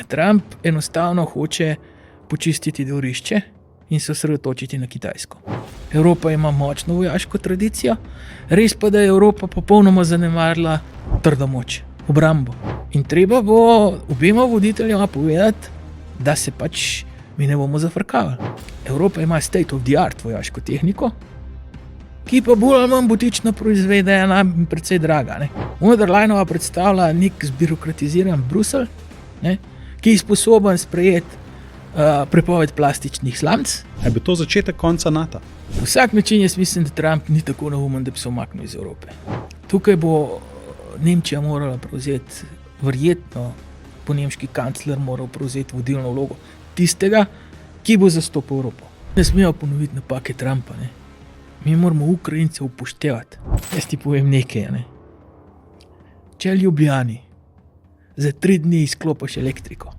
Trump enostavno hoče počistiti dvorišče in se osredotočiti na Kitajsko. Evropa ima močno vojaško tradicijo, res pa, da je Evropa popolnoma zanemarila trdo moč, obrambo. In treba bo obema voditeljama povedati, da se pač mi ne bomo zafrkavali. Evropa ima state of the art vojaško tehniko, ki pa bolj ali manj butično proizvedena in precej draga. Von der Leyenova predstavlja nek zbirokratiziran Bruselj, ki je sposoben sprejeti prepoved plastičnih slamc. Je bi to začetek konca NATO? Na vsak način jaz mislim, da Trump ni tako neumen, da bi se umaknil iz Evrope. Tukaj bo Nemčija morala prevzeti, verjetno bo nemški kancler moral prevzeti vodilno vlogo tistega, ki bo zastopal Evropo. Ne smejo ponoviti napake Trumpa. Mi moramo Ukrajince upoštevati. Jaz ti povem nekaj. Če Ljubljani za 3 dni izklopiš elektriko,